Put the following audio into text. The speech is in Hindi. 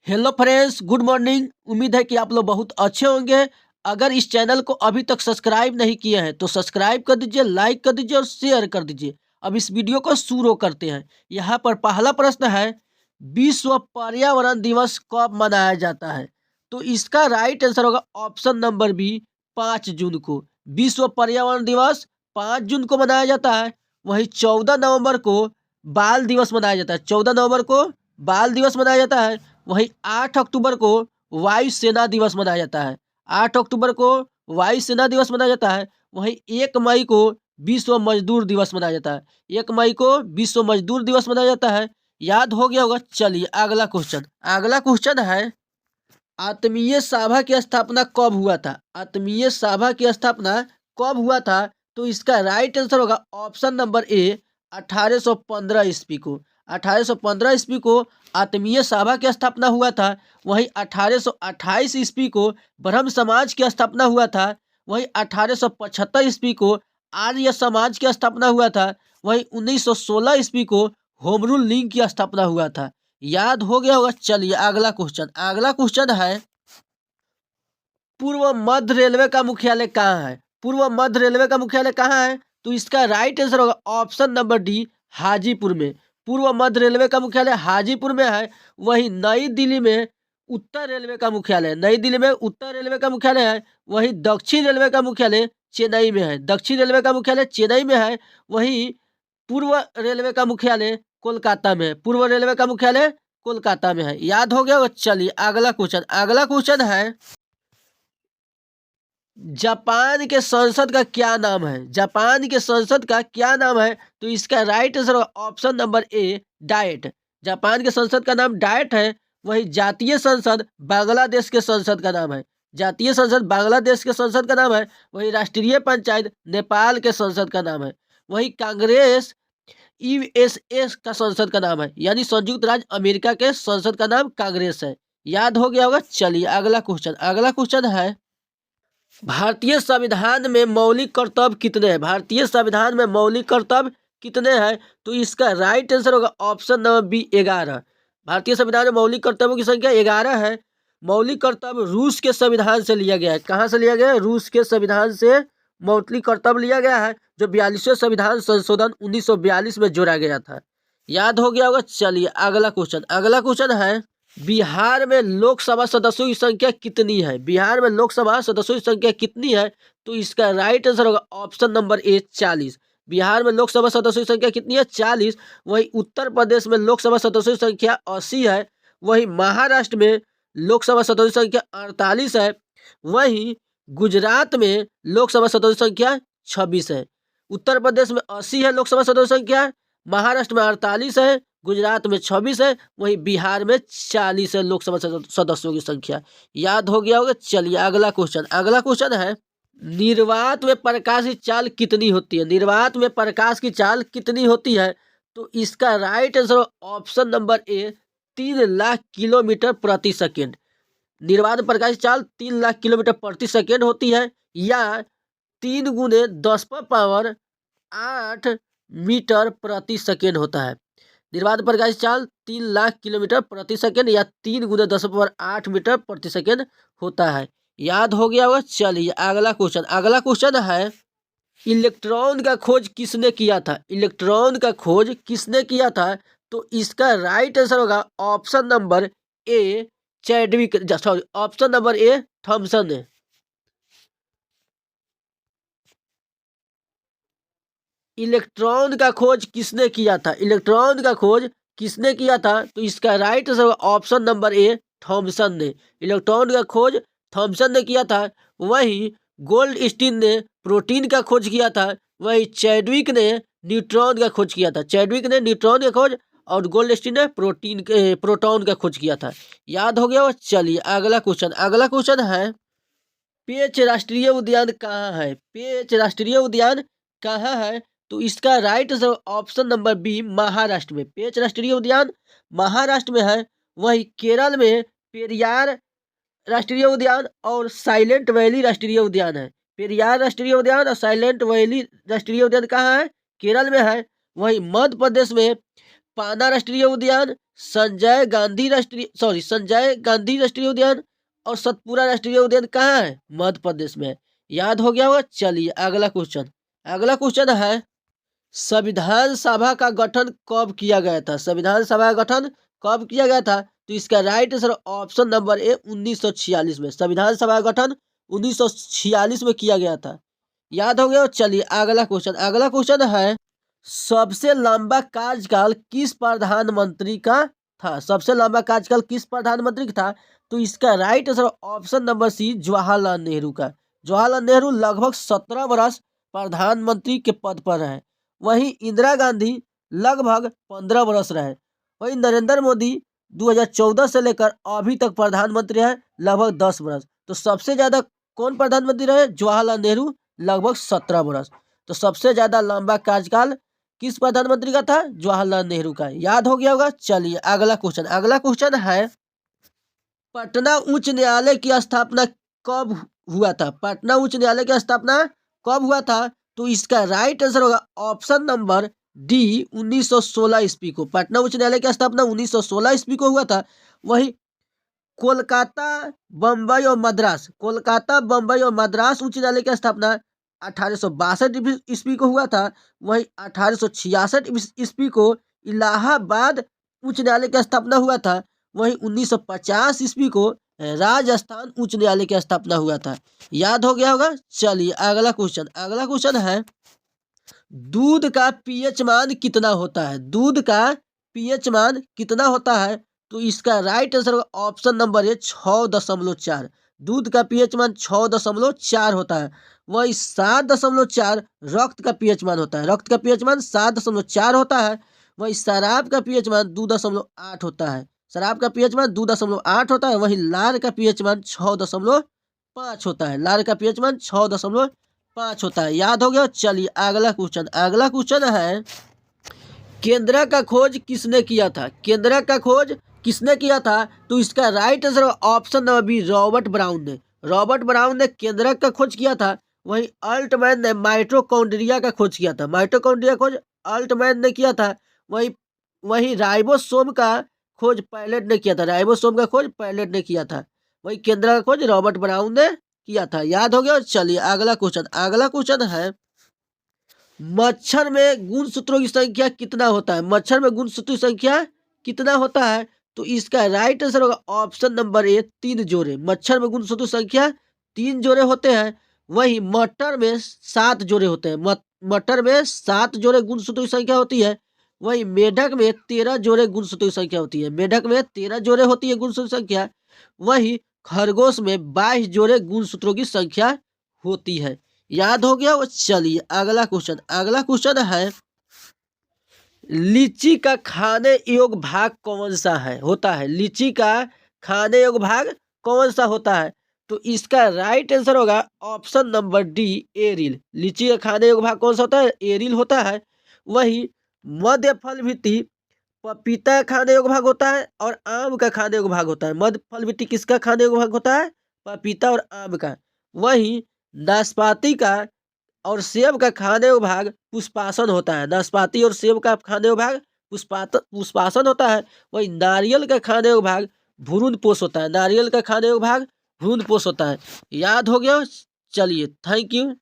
Hello friends, good morning. उम्मीद है कि आप लोग बहुत अच्छे होंगे। अगर इस चैनल को अभी तक सब्सक्राइब नहीं किए हैं तो सब्सक्राइब कर दीजिए, लाइक कर दीजिए और शेयर कर दीजिए। अब इस वीडियो को शुरू करते हैं। यहाँ पर पहला प्रश्न है, विश्व पर्यावरण दिवस कब मनाया जाता है? तो इसका राइट आंसर होगा ऑप्शन नंबर बी, 5 जून को। विश्व पर्यावरण दिवस 5 जून को मनाया जाता है। वहीं 14 नवंबर को बाल दिवस मनाया जाता है। 14 नवंबर को बाल दिवस मनाया जाता है। वहीं 8 अक्टूबर को वायुसेना दिवस मनाया जाता है। 8 अक्टूबर को वायुसेना दिवस मनाया जाता है। वहीं 1 मई को विश्व मजदूर दिवस मनाया जाता है। 1 मई को विश्व मजदूर दिवस मनाया जाता है। याद हो गया होगा। चलिए अगला क्वेश्चन है, आत्मीय सभा की स्थापना कब हुआ था? आत्मीय सभा की स्थापना कब हुआ था? तो इसका राइट आंसर होगा ऑप्शन नंबर ए, 1815 ईस्वी को। 1815 ईस्वी को आत्मीय सभा की स्थापना हुआ था। वहीं 1828 ईस्वी को ब्रह्म समाज की स्थापना हुआ था। वहीं 1875 ईस्वी को आर्य समाज की स्थापना हुआ था। वहीं 1916 ईस्वी को होम रूल लीग की स्थापना हुआ था। याद हो गया होगा। चलिए अगला क्वेश्चन है, पूर्व मध्य रेलवे का मुख्यालय कहाँ है? पूर्व मध्य रेलवे का मुख्यालय कहाँ है? तो इसका राइट आंसर होगा ऑप्शन नंबर डी, हाजीपुर में। पूर्व मध्य रेलवे का मुख्यालय हाजीपुर में है। वहीं नई दिल्ली में उत्तर रेलवे का मुख्यालय है। नई दिल्ली में उत्तर रेलवे का मुख्यालय है। वहीं दक्षिण रेलवे का मुख्यालय चेन्नई में है। दक्षिण रेलवे का मुख्यालय चेन्नई में है। वहीं पूर्व रेलवे का मुख्यालय कोलकाता में है। पूर्व रेलवे का मुख्यालय कोलकाता में है। याद हो गया होगा। चलिए अगला क्वेश्चन है, जापान के संसद का क्या नाम है? जापान के संसद का क्या नाम है? तो इसका राइट आंसर ऑप्शन नंबर ए, डाइट। जापान के संसद का नाम डाइट है। वही जातीय संसद बांग्लादेश के संसद का नाम है। जातीय संसद बांग्लादेश के संसद का नाम है। वही राष्ट्रीय पंचायत नेपाल के संसद का नाम है। वही कांग्रेस यूएसए का संसद का नाम है, यानी संयुक्त राज्य अमेरिका के संसद का नाम कांग्रेस है। याद हो गया होगा। चलिए अगला क्वेश्चन है, भारतीय संविधान में मौलिक कर्तव्य कितने हैं? भारतीय संविधान में मौलिक कर्तव्य कितने हैं? तो इसका राइट आंसर होगा ऑप्शन नंबर बी, 11। भारतीय संविधान में मौलिक कर्तव्यों की संख्या 11 है। मौलिक कर्तव्य रूस के संविधान से लिया गया है। कहाँ से लिया गया है? रूस के संविधान से मौलिक कर्तव्य लिया गया है, जो 42वें संविधान संशोधन 1942 में जोड़ा गया था। याद हो गया होगा। चलिए अगला क्वेश्चन है, बिहार में लोकसभा सदस्यों की संख्या कितनी है? बिहार में लोकसभा सदस्यों की संख्या कितनी है? तो इसका राइट आंसर होगा ऑप्शन नंबर ए, 40। बिहार में लोकसभा सदस्यों की संख्या कितनी है? 40। वहीं उत्तर प्रदेश में लोकसभा सदस्यों की संख्या 80 है। वहीं महाराष्ट्र में लोकसभा सदस्यों की संख्या 48 है। वहीं गुजरात में लोकसभा सदस्यों की संख्या 26 है। उत्तर प्रदेश में 80 है लोकसभा सदस्यों की संख्या, महाराष्ट्र में 48 है, गुजरात में 26 है, वहीं बिहार में 40 है लोकसभा सदस्यों की संख्या। याद हो गया होगा। चलिए अगला क्वेश्चन है, निर्वात में प्रकाश की चाल कितनी होती है? निर्वात में प्रकाश की चाल कितनी होती है? तो इसका राइट आंसर ऑप्शन नंबर ए, 3 लाख किलोमीटर प्रति सेकेंड। निर्वात में प्रकाश की चाल 3 लाख किलोमीटर प्रति सेकेंड होती है, या 3 गुने 10 पर पावर 8 मीटर प्रति सेकेंड होता है। निर्वात प्रकाश चाल 3 लाख किलोमीटर प्रति सेकेंड या 3 गुने 10 पावर 8 मीटर प्रति सेकेंड होता है। याद हो गया होगा। चलिए अगला क्वेश्चन है, इलेक्ट्रॉन का खोज किसने किया था? इलेक्ट्रॉन का खोज किसने किया था? तो इसका राइट आंसर होगा option number A, Chadwick, sorry, option number A, Thomson ने। इलेक्ट्रॉन का खोज किसने किया था? इलेक्ट्रॉन का खोज किसने किया था? तो इसका right answer option number A, Thomson ने। इलेक्ट्रॉन का खोज थॉमसन ने किया था। वहीं गोल्ड स्टीन ने प्रोटीन का खोज किया था। वहीं चैडविक ने न्यूट्रॉन का खोज किया था। चैडविक ने न्यूट्रॉन का खोज और गोल्ड स्टीन ने प्रोटॉन का खोज किया था। याद हो गया। चलिए अगला क्वेश्चन है, पेंच राष्ट्रीय उद्यान कहाँ है? पेंच राष्ट्रीय उद्यान कहाँ है? तो इसका right answer option number B, Maharashtra में। पेंच राष्ट्रीय उद्यान महाराष्ट्र में है। वहीं केरल में पेरियार राष्ट्रीय उद्यान और साइलेंट वैली राष्ट्रीय उद्यान है। पेरियार राष्ट्रीय उद्यान और साइलेंट वैली राष्ट्रीय उद्यान कहाँ है? केरल में है। वहीं मध्य प्रदेश में पाना राष्ट्रीय उद्यान, संजय गांधी राष्ट्रीय उद्यान और सतपुरा राष्ट्रीय उद्यान कहाँ है? मध्य प्रदेश में। याद हो गया होगा। चलिए अगला क्वेश्चन है, संविधान सभा का गठन कब किया गया था? संविधान सभा का गठन कब किया गया था? तो इसका राइट आंसर ऑप्शन नंबर ए 1946 में। संविधान सभा का गठन 1946 में किया गया था। याद हो गया। चलिए अगला क्वेश्चन है, सबसे लंबा कार्यकाल किस प्रधानमंत्री का था? सबसे लंबा कार्यकाल किस प्रधानमंत्री का था? तो इसका right answer option number C Jawaharlal Nehru का। जवाहरलाल नेहरू लगभग 17 वर्ष प्रधानमंत्री के पद पर रहे। वहीं इंदिरा गांधी लगभग 15 वर्ष रहे। वहीं नरेंद्र मोदी 2014 से लेकर अभी तक प्रधानमंत्री है, लगभग 10 वर्ष। तो सबसे ज्यादा कौन प्रधानमंत्री रहे? जवाहरलाल नेहरू, लगभग 17 वर्ष। तो सबसे ज्यादा लंबा कार्यकाल किस प्रधानमंत्री का था? जवाहरलाल नेहरू का। याद हो गया होगा। चलिए अगला क्वेश्चन है, पटना उच्च न्यायालय की स्थापना कब हुआ था? पटना उच्च न्यायालय की स्थापना कब हुआ था? तो इसका राइट आंसर होगा ऑप्शन नंबर डी 1916 ईस्वी को। पटना उच्च न्यायालय की स्थापना 1916 ईस्वी को हुआ था। वही कोलकाता बम्बई और मद्रास उच्च न्यायालय की स्थापना 1862 ईस्वी को हुआ था। वही 1866 ईस्वी को इलाहाबाद उच्च न्यायालय की स्थापना हुआ था। वही 1950 ईस्वी को राजस्थान उच्च न्यायालय की स्थापना हुआ था। याद हो गया होगा। चलिए अगला क्वेश्चन है, दूध का पीएच मान कितना होता है? दूध का पीएच मान कितना होता है? तो इसका राइट आंसर ऑप्शन नंबर है 6.4। दूध का पीएच मान 6.4 होता है। वही 7.4 रक्त का पीएच मान होता है। रक्त का पीएच मान 7.4 होता है। वही शराब का पीएच मान 2.8 होता है। शराब का पीएच मान 2.8 होता है। वही लार का पीएच मान 6.5 होता है। लार का पीएच मान 6.5 होता है। याद हो गया। चलिए अगला क्वेश्चन है, केंद्र का खोज किसने किया था? केंद्र का खोज किसने किया था? तो इसका right answer option number B Robert Brown ने केंद्र का खोज किया था। वहीं अल्टमैन ने माइटोकॉन्ड्रिया का खोज किया था। माइटोकॉन्ड्रिया खोज अल्टमैन ने किया था। वही राइबोसोम का खोज पैलेट ने किया था। वही केंद्र का खोज रॉबर्ट ब्राउन ने किया था। याद हो गया। चलिए अगला क्वेश्चन है, मच्छर में गुणसूत्रों की संख्या कितना होता है? मच्छर में गुणसूत्रों की संख्या कितना होता है? तो इसका राइट आंसर होगा ऑप्शन नंबर ए 3 जोड़े। मच्छर में गुणसूत्रों की संख्या 3 जोड़े होते हैं। वही मटर में 7 जोड़े होते हैं। मटर में 7 जोड़े गुणसूत्रों की संख्या होती है। वही मेढक में 13 जोड़े गुणसूत्रों की संख्या होती है। मेढक में 13 जोड़े होती है गुणसूत्रों की संख्या। वही खरगोश में 22 जोड़े गुणसूत्रों की संख्या होती है। याद हो गया। चलिए अगला क्वेश्चन है, लीची का खाने योग्य भाग कौन सा होता है? लीची का खाने योग्य भाग कौन सा होता है? तो इसका राइट आंसर होगा ऑप्शन नंबर डी एरिल। लीची का खाने योग्य भाग कौन सा होता है? एरिल होता है। वही मध्य फल भित्ति पपीता का खाने योग्य भाग होता है और आम का खाने योग्य भाग होता है। मध्य फल भित्ति किसका खाने योग्य भाग होता है? पपीता और आम का। वही नाशपाती का और सेब का खाने योग्य भाग पुष्पासन होता है। नाशपाती और सेब का खाने योग्य भाग पुष्पासन होता है। वही नारियल का खाने योग्य भाग भ्रूण पोष होता है। नारियल का खाने योग्य भाग भ्रूण पोष होता है। याद हो गया। चलिए थैंक यू।